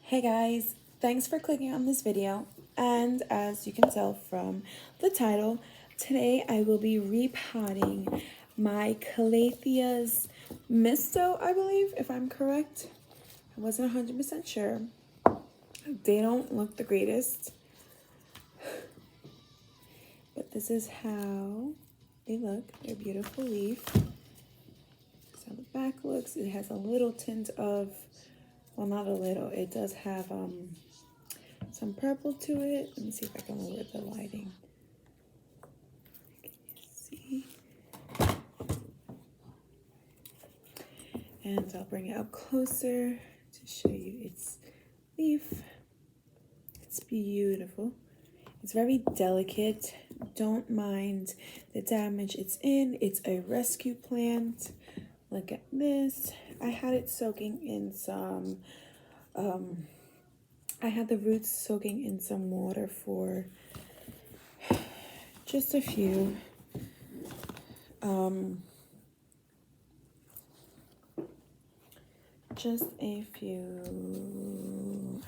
Hey guys, thanks for clicking on this video, and as you can tell from the title, today I will be repotting my Calathea's Misto, I believe, if I'm correct. I wasn't 100% sure. They don't look the greatest, but this is how they look. They're beautiful leaf. That's how the back looks. It has a little tint of, well, not a little, it does have some purple to it. Let me see if I can lower the lighting. Can you see? And I'll bring it up closer to show you its leaf. It's beautiful. It's very delicate. Don't mind the damage it's in. It's a rescue plant. Look at this. I had it soaking in some, I had the roots soaking in some water for just a few,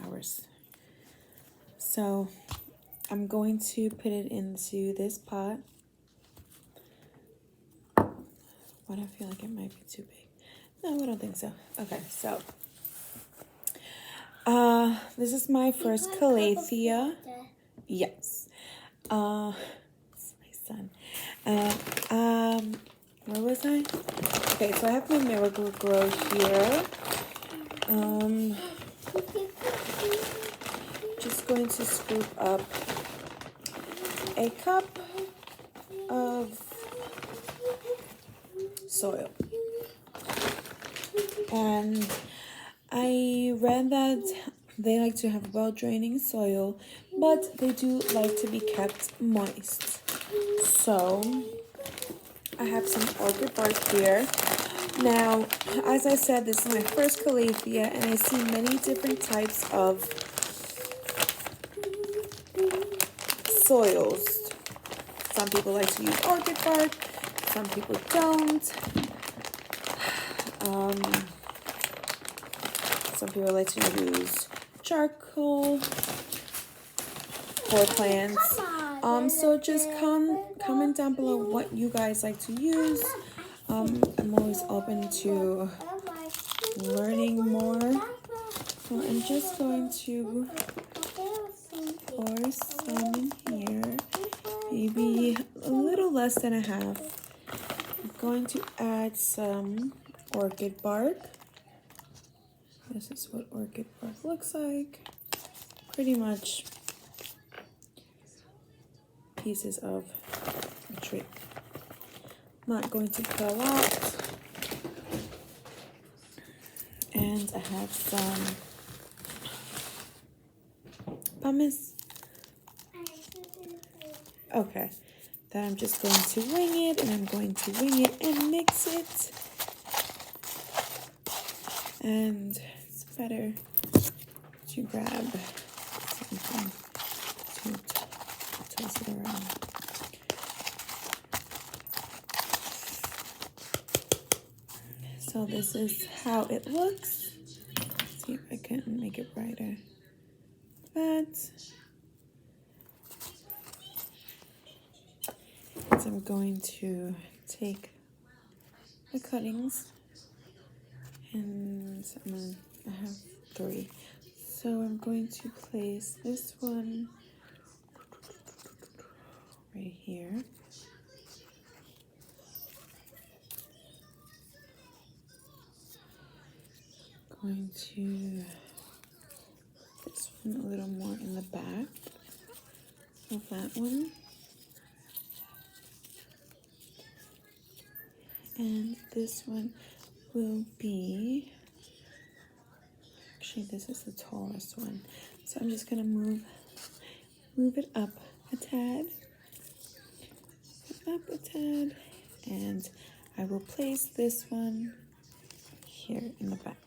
hours. So I'm going to put it into this pot. But I feel like it might be too big. No, I don't think so. Okay, so this is my first Calathea. Yes. It's my son. Where was I? Okay, so I have my Miracle Grow here. Just going to scoop up a cup of soil. And I read that they like to have well-draining soil, but they do like to be kept moist. So I have some orchid bark here. Now, as I said, this is my first Calathea, and I see many different types of soils. Some people like to use orchid bark, some people don't. Some people like to use charcoal for plants. So just comment down below what you guys like to use. I'm always open to learning more. So I'm just going to pour some in here, maybe a little less than a half. I'm going to add some orchid bark. This is what orchid bark looks like. Pretty much pieces of a tree. Not going to put a lot. And I have some pumice. Okay. Then I'm just going to wing it, and I'm going to wing it and mix it. And it's better to grab something to toss it around. So this is how it looks. Let's see if I can make it brighter. That. So I'm going to take the cuttings, and I have 3. So I'm going to place this one right here. Going to put this one a little more in the back of that one. And this one will be, actually this is the tallest one. So I'm just gonna move it up a tad, and I will place this one here in the back.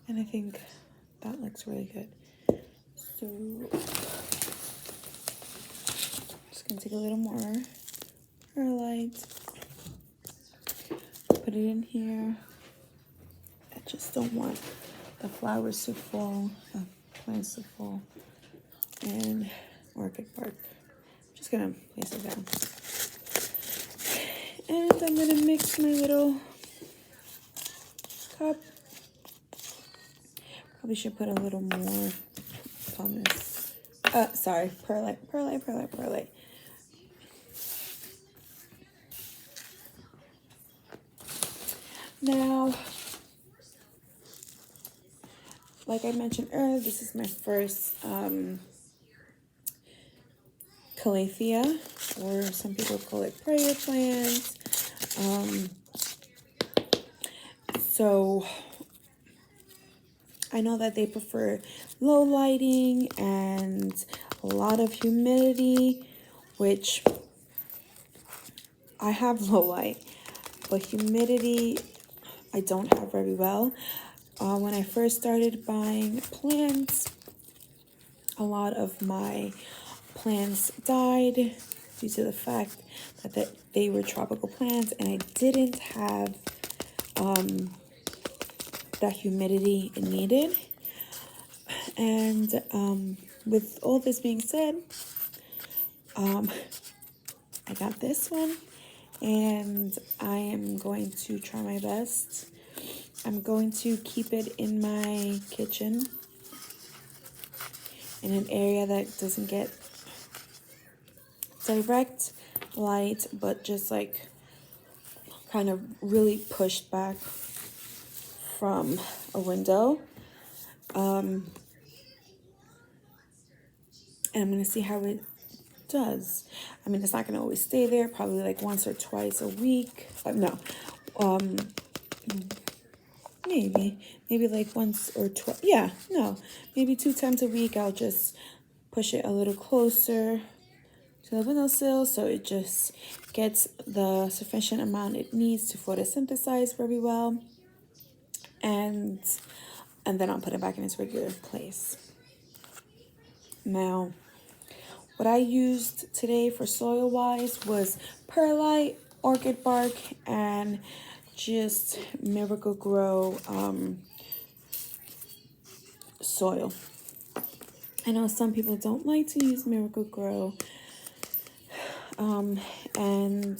And I think that looks really good. So just gonna take a little more perlite, put it in here. I just don't want the flowers to fall, plants to fall, and orchid bark. I'm just gonna place it down. And I'm gonna mix my little cup. Probably should put a little more pumice. Sorry, perlite. Now, like I mentioned earlier, this is my first Calathea, or some people call it prayer plant. So I know that they prefer low lighting and a lot of humidity, which I have low light, but humidity I don't have very well. When I first started buying plants, a lot of my plants died due to the fact that they were tropical plants and I didn't have that humidity it needed. And with all this being said, I got this one and I am going to try my best. I'm going to keep it in my kitchen in an area that doesn't get direct light, but just like kind of really pushed back from a window. And I'm going to see how it does. I mean, it's not going to always stay there, probably like once or twice a week. No, maybe like once or twice. Yeah, no, maybe 2 times a week. I'll just push it a little closer to the windowsill so it just gets the sufficient amount it needs to photosynthesize very well. And then I'll put it back in its regular place. Now, what I used today for soil wise was perlite, orchid bark, and just Miracle-Gro soil. I know some people don't like to use Miracle-Gro, and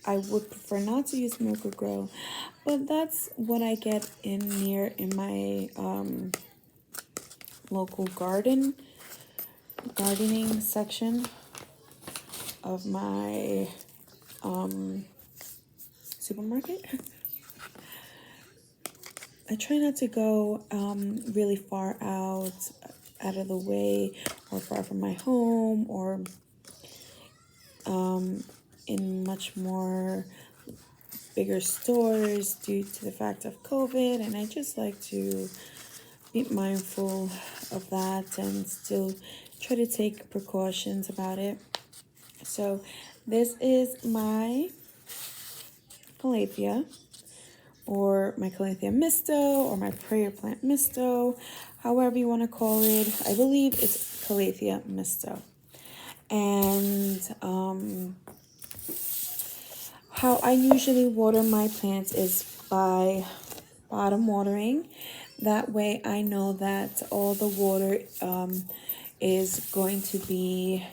I would prefer not to use Miracle-Gro, but that's what I get in my local gardening section of my supermarket. I try not to go really far out of the way or far from my home or in much more bigger stores due to the fact of COVID, and I just like to be mindful of that and still try to take precautions about it. So this is my Calathea, or my Calathea Misto, or my prayer plant Misto, however you want to call it. I believe it's Calathea Misto. And how I usually water my plants is by bottom watering. That way I know that all the water is going to be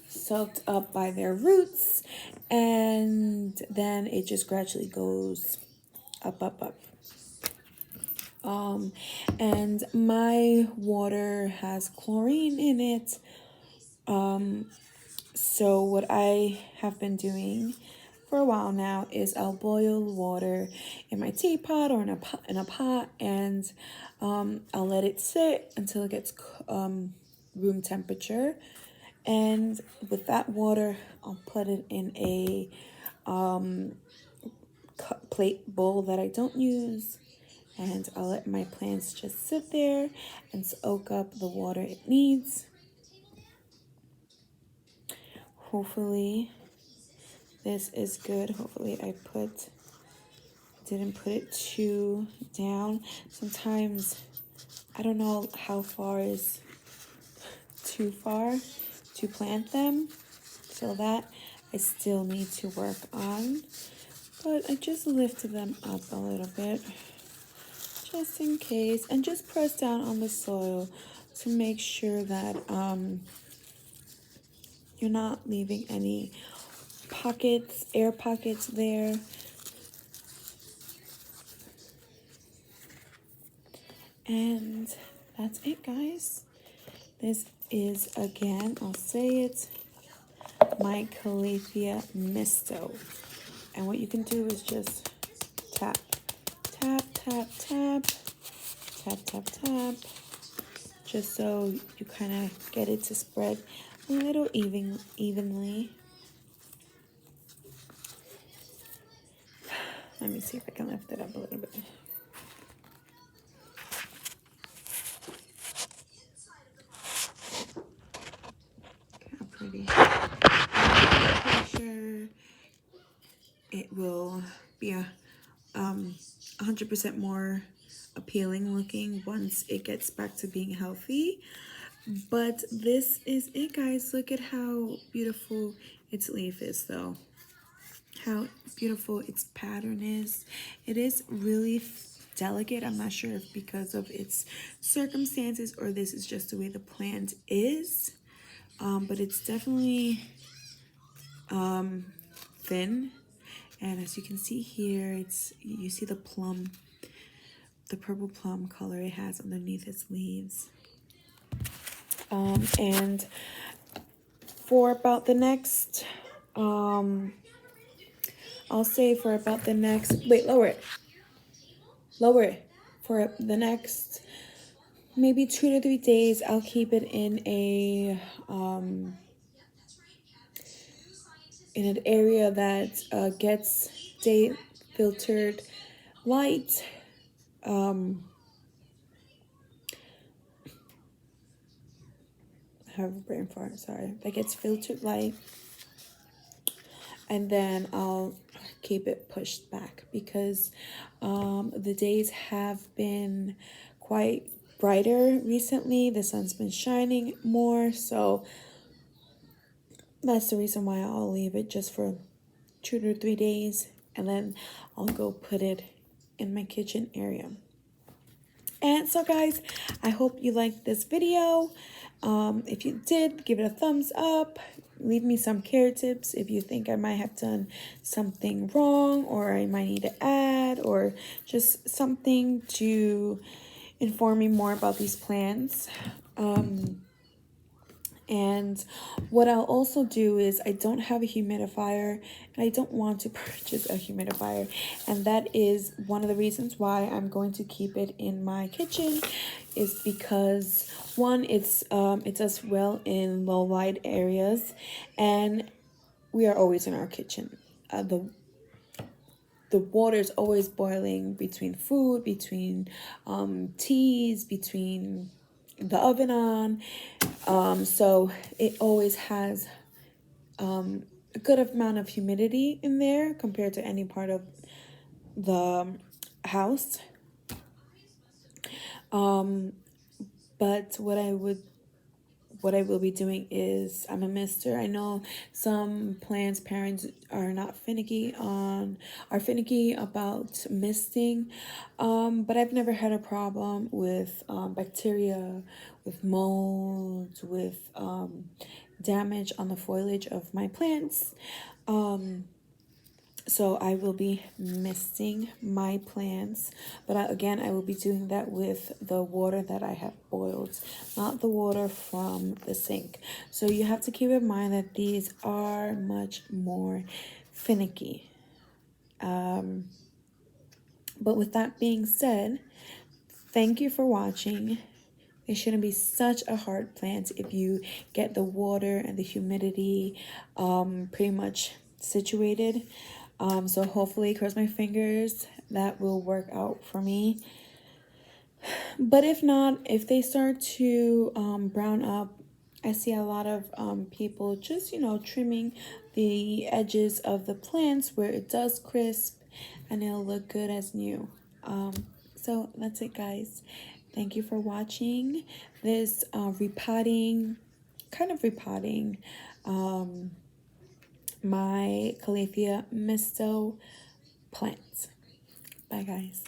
soaked up by their roots, and then it just gradually goes up. And my water has chlorine in it. So what I have been doing for a while now is I'll boil water in my teapot or in a pot, and I'll let it sit until it gets room temperature. And with that water, I'll put it in a plate bowl that I don't use, and I'll let my plants just sit there and soak up the water it needs. Hopefully this is good. Hopefully I didn't put it too down. Sometimes I don't know how far is too far to plant them, so that I still need to work on, but I just lifted them up a little bit. just in case, and just press down on the soil to make sure that you're not leaving any pockets, air pockets there. And that's it, guys. This is, again, I'll say it, my Calathea Misto. And what you can do is just tap, tap, tap, tap, tap, tap, tap, just so you kind of get it to spread a little evenly. Let me see if I can lift it up a little bit. How pretty. I'm pretty sure it will be a 100% more appealing looking once it gets back to being healthy. But this is it, guys. Look at how beautiful its leaf is, though. How beautiful its pattern is. It is really delicate. I'm not sure if because of its circumstances or this is just the way the plant is, but it's definitely thin. And as you can see here, you see the plum, the purple plum color it has underneath its leaves. And for about the next, I'll say for about the next, wait, lower it. For the next maybe 2 to 3 days, I'll keep it in an area that gets day filtered light. I have a brain fart, sorry. That gets filtered light. And then I'll keep it pushed back because the days have been quite brighter recently. The sun's been shining more, so that's the reason why I'll leave it just for 2 to 3 days, and then I'll go put it in my kitchen area. And so, guys, I hope you liked this video. If you did, give it a thumbs up. Leave me some care tips if you think I might have done something wrong or I might need to add, or just something to inform me more about these plants. And what I'll also do is, I don't have a humidifier and I don't want to purchase a humidifier. And that is one of the reasons why I'm going to keep it in my kitchen, is because one, it does well in low light areas, and we are always in our kitchen. The water is always boiling between food, between teas, between the oven on, so it always has a good amount of humidity in there compared to any part of the house. But what I will be doing is, I'm a mister. I know some parents are finicky about misting, but I've never had a problem with bacteria, with mold, with damage on the foliage of my plants. So I will be misting my plants, but again, I will be doing that with the water that I have boiled, not the water from the sink. So you have to keep in mind that these are much more finicky. But with that being said, thank you for watching. It shouldn't be such a hard plant if you get the water and the humidity pretty much situated. So hopefully, cross my fingers, that will work out for me. But if not, if they start to brown up, I see a lot of people just, trimming the edges of the plants where it does crisp and it'll look good as new. So that's it, guys. Thank you for watching this repotting my Calathea Misto plants. Bye, guys.